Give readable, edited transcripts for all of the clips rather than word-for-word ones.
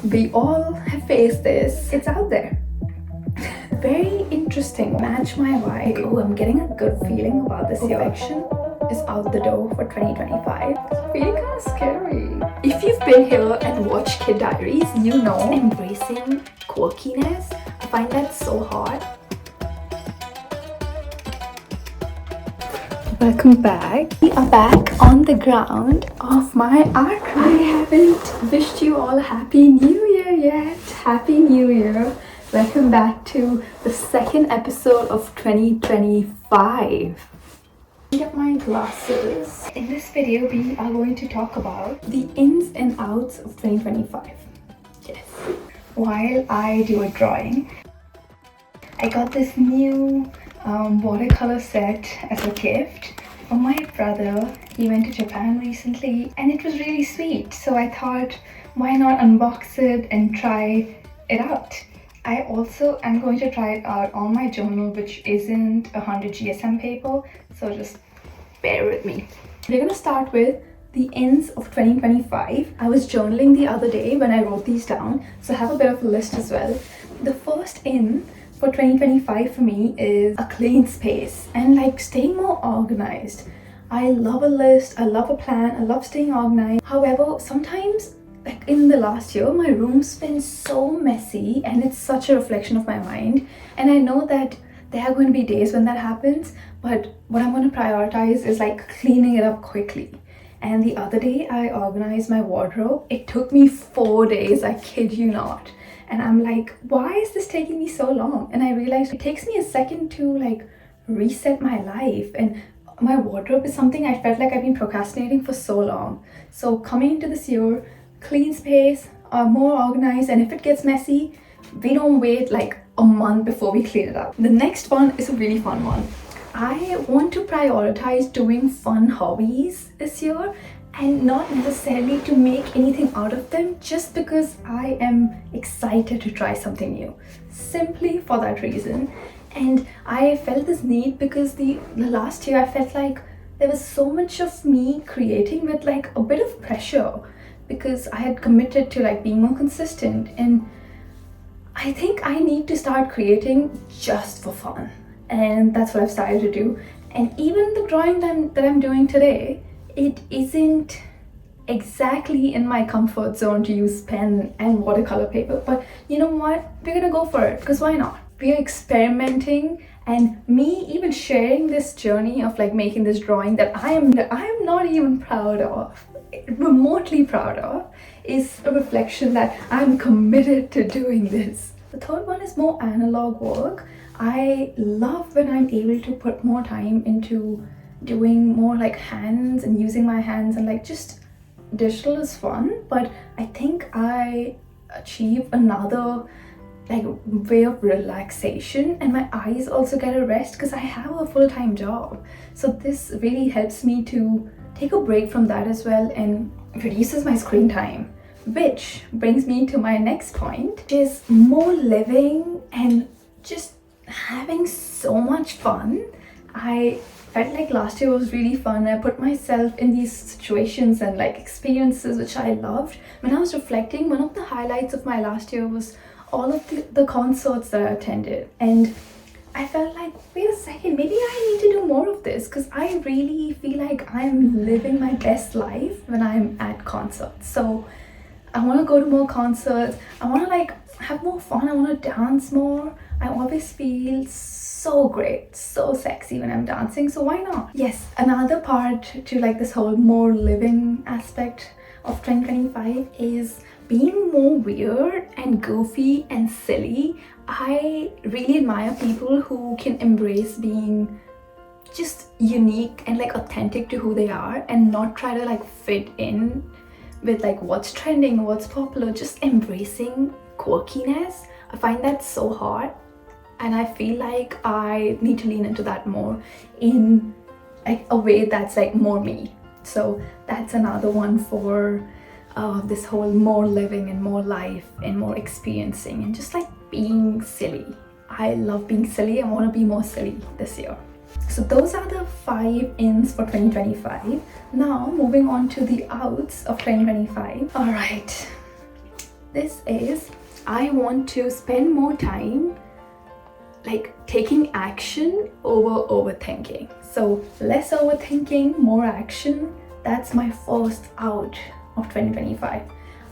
We all have faced this. It's out there. Very interesting. Match my vibe. Oh, I'm getting a good feeling about this year. Perfection is out the door for 2025. It's feeling kind of scary. If you've been here and watched Kid Diaries, you know embracing quirkiness. I find that so hard. Welcome back. We are back on the ground of my art. I haven't wished you all a happy new year yet. Happy new year. Welcome back to the second episode of 2025. Get my glasses. In this video, we are going to talk about the ins and outs of 2025. Yes. While I do a drawing, I got this new watercolor set as a gift from my brother. He went to Japan recently and it was really sweet. So I thought, why not unbox it and try it out? I also am going to try it out on my journal, which isn't 100 GSM paper, so just bear with me. We're gonna start with the ends of 2025. I was journaling the other day when I wrote these down, so I have a bit of a list as well. The first in for 2025 for me is a clean space and like staying more organized. I love a list, I love a plan, I love staying organized. However, sometimes like in the last year, my room's been so messy and it's such a reflection of my mind. And I know that there are going to be days when that happens, but what I'm going to prioritize is like cleaning it up quickly. And the other day I organized my wardrobe. It took me 4 days, I kid you not. And I'm like, why is this taking me so long? And I realized it takes me a second to like reset my life. And my wardrobe is something I felt like I've been procrastinating for so long. So coming into this year, clean space, more organized, and if it gets messy, we don't wait like a month before we clean it up. The next one is a really fun one. I want to prioritize doing fun hobbies this year and not necessarily to make anything out of them, just because I am excited to try something new, simply for that reason. And I felt this need because the last year I felt like there was so much of me creating with like a bit of pressure, because I had committed to like being more consistent, and I think I need to start creating just for fun, and that's what I've started to do. And even the drawing that I'm doing today, it isn't exactly in my comfort zone to use pen and watercolor paper, but you know what, we're gonna go for it, because why not? We are experimenting, and me even sharing this journey of like making this drawing that I am not even proud of, remotely proud of, is a reflection that I'm committed to doing this. The third one is more analog work. I love when I'm able to put more time into doing more like hands and using my hands, and like just digital is fun, but I think I achieve another like way of relaxation, and my eyes also get a rest because I have a full-time job. So this really helps me to take a break from that as well and reduces my screen time. Which brings me to my next point, which is more living and just having so much fun. I felt like last year was really fun. I put myself in these situations and like experiences which I loved. When I was reflecting, one of the highlights of my last year was all of the concerts that I attended, and I felt like, wait a second, maybe I need to do more of this, because I really feel like I'm living my best life when I'm at concerts. So I want to go to more concerts. I want to like have more fun. I want to dance more. I always feel so great, so sexy when I'm dancing, so why not? Yes, another part to like this whole more living aspect of 2025 is being more weird and goofy and silly. I really admire people who can embrace being just unique and like authentic to who they are, and not try to like fit in with like what's trending, what's popular, just embracing quirkiness. I find that so hard, and I feel like I need to lean into that more in like a way that's like more me. So that's another one for this whole more living and more life and more experiencing and just like being silly. I love being silly. I want to be more silly this year. So those are the 5 ins for 2025. Now moving on to the outs of 2025. All right, This is, I want to spend more time like taking action over overthinking. So less overthinking, more action. That's my first out of 2025.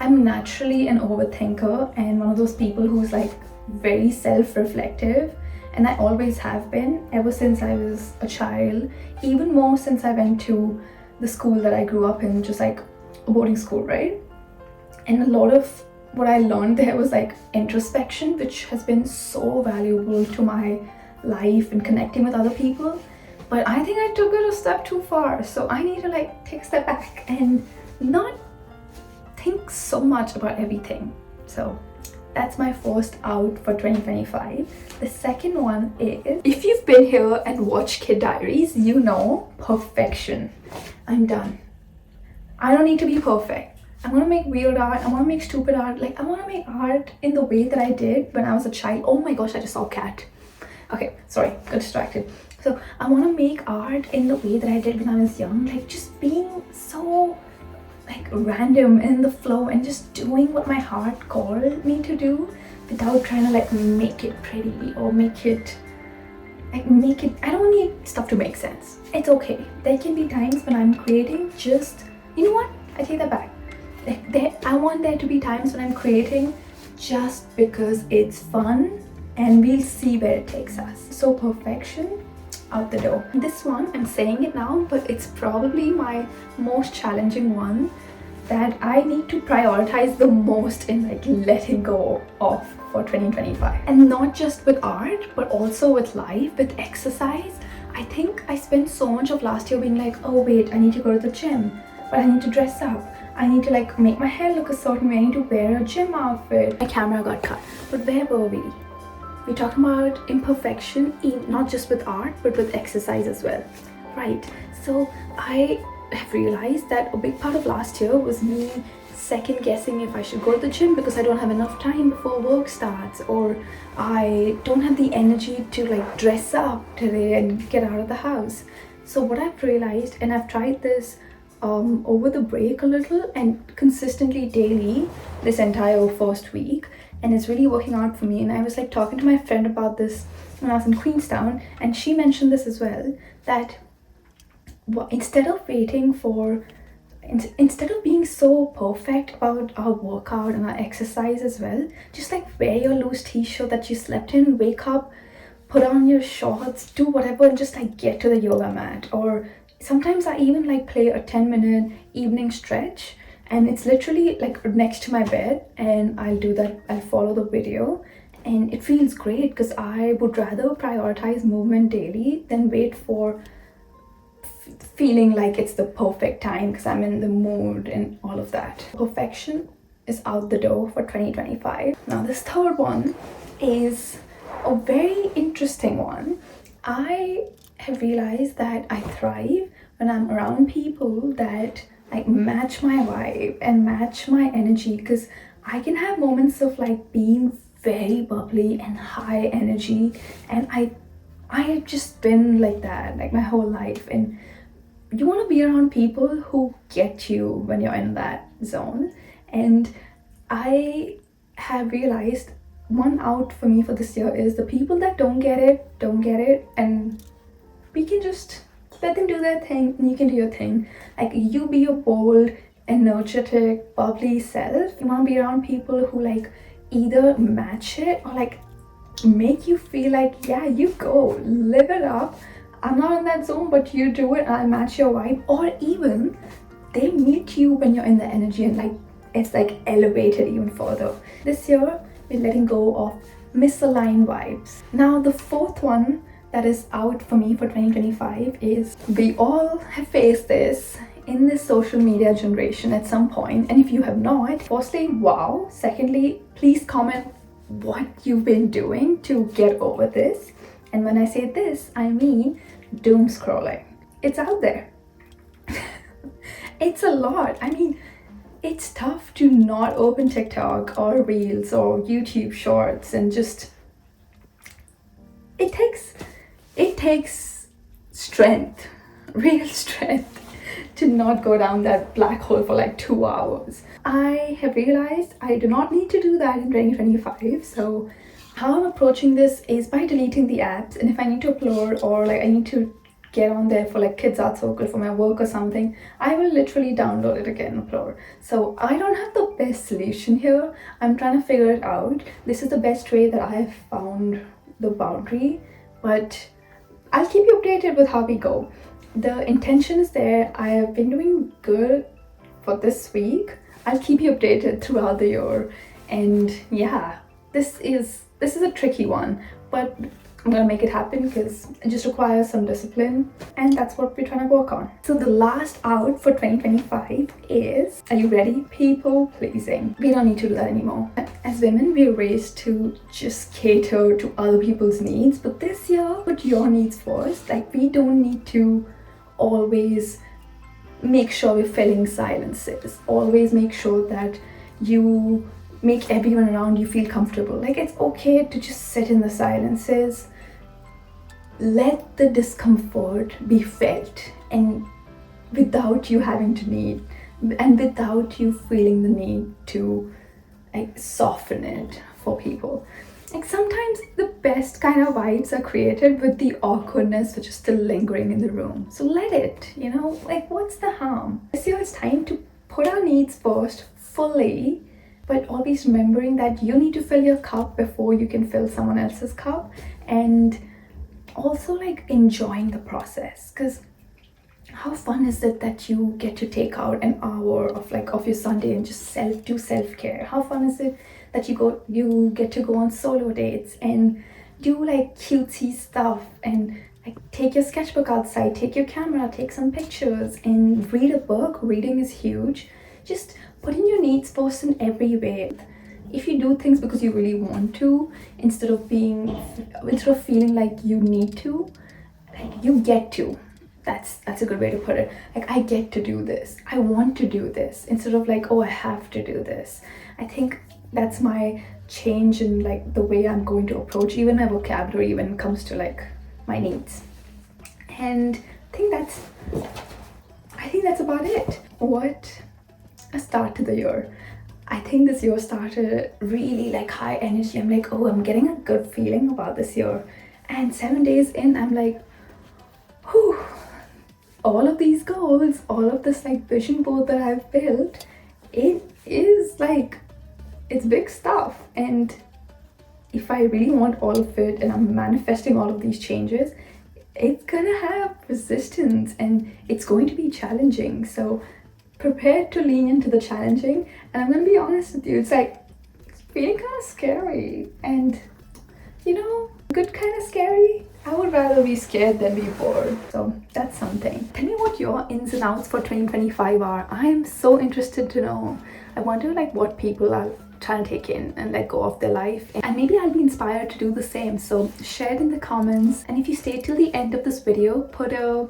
I'm naturally an overthinker and one of those people who's like very self-reflective, and I always have been ever since I was a child, even more since I went to the school that I grew up in, just like a boarding school, right? And a lot of what I learned there was like introspection, which has been so valuable to my life and connecting with other people. But I think I took it a step too far, so I need to like take a step back and not think so much about everything. So that's my first out for 2025. The second one is, if you've been here and watched Kid Diaries, you know perfection. I'm done. I don't need to be perfect. I want to make weird art. I want to make stupid art. Like, I want to make art in the way that I did when I was a child. Oh my gosh, I just saw a cat. Okay, sorry, got distracted. So I want to make art in the way that I did when I was young. Like, just being so like random in the flow and just doing what my heart called me to do without trying to like make it pretty or make it I don't need stuff to make sense. It's okay. There can be times when I'm creating just, you know what, I take that back. I want there to be times when I'm creating just because it's fun, and we'll see where it takes us. So perfection, out the door. This one, I'm saying it now, but it's probably my most challenging one that I need to prioritize the most in like letting go of for 2025. And not just with art, but also with life, with exercise. I think I spent so much of last year being like, oh wait, I need to go to the gym, but I need to dress up. I need to like make my hair look a certain way. I need to wear a gym outfit. My camera got cut. But where were we? We're talking about imperfection, not just with art, but with exercise as well. Right, so I have realized that a big part of last year was me second guessing if I should go to the gym because I don't have enough time before work starts, or I don't have the energy to like dress up today and get out of the house. So what I've realized, and I've tried this over the break a little and consistently daily this entire first week, and it's really working out for me. And I was like talking to my friend about this when I was in Queenstown, and she mentioned this as well, that instead of being so perfect about our workout and our exercise as well, just like wear your loose t-shirt that you slept in, wake up, put on your shorts, do whatever, and just like get to the yoga mat. Or sometimes I even like play a 10-minute evening stretch, and it's literally like next to my bed, and I'll do that. I'll follow the video, and it feels great because I would rather prioritize movement daily than wait for feeling like it's the perfect time because I'm in the mood and all of that. Perfection is out the door for 2025. Now this third one is a very interesting one. I have realized that I thrive when I'm around people that like match my vibe and match my energy, because I can have moments of like being very bubbly and high energy, and I've just been like that like my whole life. And you want to be around people who get you when you're in that zone. And I have realized one out for me for this year is the people that don't get it, and we can just let them do their thing and you can do your thing. Like, you be your bold, energetic, bubbly self. You want to be around people who like either match it or like make you feel like, yeah, you go, live it up. I'm not in that zone, but you do it and I'll match your vibe. Or even they meet you when you're in the energy and like it's like elevated even further. This year we're letting go of misaligned vibes. Now the fourth one that is out for me for 2025 is, we all have faced this in this social media generation at some point, and if you have not, firstly, wow. Secondly, please comment what you've been doing to get over this. And when I say this, I mean doom scrolling. It's out there. It's a lot. I mean, it's tough to not open TikTok or Reels or YouTube Shorts and just, it takes strength, real strength, to not go down that black hole for like 2 hours. I have realized I do not need to do that in 2025. So how I'm approaching this is by deleting the apps, and if I need to upload or like I need to get on there for like kids art circle for my work or something, I will literally download it again and upload. So I don't have the best solution here. I'm trying to figure it out. This is the best way that I have found the boundary, but I'll keep you updated with how we go. The intention is there. I have been doing good for this week. I'll keep you updated throughout the year. And yeah, this is a tricky one, but I'm gonna make it happen because it just requires some discipline, and that's what we're trying to work on. So the last out for 2025 is, are you ready? People pleasing. We don't need to do that anymore. As women, we're raised to just cater to other people's needs, but this year, put your needs first. Like, we don't need to always make sure we're filling silences. Always make sure that you make everyone around you feel comfortable. Like, it's okay to just sit in the silences. Let the discomfort be felt, and without you having to need, and without you feeling the need to like soften it for people. Like, sometimes the best kind of vibes are created with the awkwardness which is still lingering in the room. So let it, like, what's the harm? This year it's time to put our needs first fully, but always remembering that you need to fill your cup before you can fill someone else's cup, and also like enjoying the process. Because how fun is it that you get to take out an hour of your Sunday and just do self-care? How fun is it that you get to go on solo dates and do like cutesy stuff, and like take your sketchbook outside, take your camera, take some pictures, and read a book. Reading is huge. Just putting your needs first in every way. If you do things because you really want to, instead of feeling like you need to, like, you get to. That's a good way to put it. Like, I get to do this. I want to do this, instead of like, oh, I have to do this. I think that's my change in like the way I'm going to approach even my vocabulary when it comes to like my needs. And I think that's about it. What a start to the year. I think this year started really like high energy. I'm like, oh, I'm getting a good feeling about this year. And 7 days in, I'm like, whew, all of these goals, all of this like vision board that I've built, it is like, it's big stuff. And if I really want all of it and I'm manifesting all of these changes, it's gonna have resistance and it's going to be challenging. So prepared to lean into the challenging. And I'm gonna be honest with you, it's feeling kind of scary, and good kind of scary. I would rather be scared than be bored. So that's something. Tell me what your ins and outs for 2025 are. I am so interested to know. I wonder like what people are trying to take in and let go of their life, and maybe I'll be inspired to do the same. So share it in the comments, and if you stay till the end of this video, put a,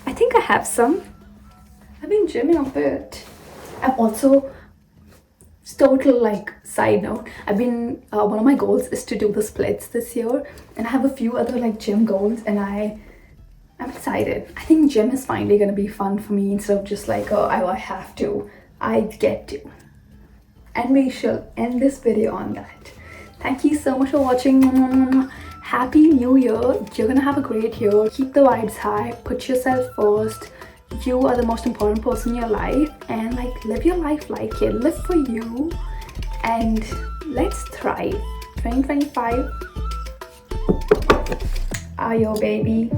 I think I have some. I've been gymming a bit. I've also, total like side note, I've been one of my goals is to do the splits this year, and I have a few other like gym goals, and I'm excited. I think gym is finally gonna be fun for me, instead of just like, oh, I have to. I get to. And we shall end this video on that. Thank you so much for watching. Happy New Year. You're gonna have a great year. Keep the vibes high. Put yourself first. You are the most important person in your life, and like, live your life like it. Live for you, and let's thrive. 2025 are your baby.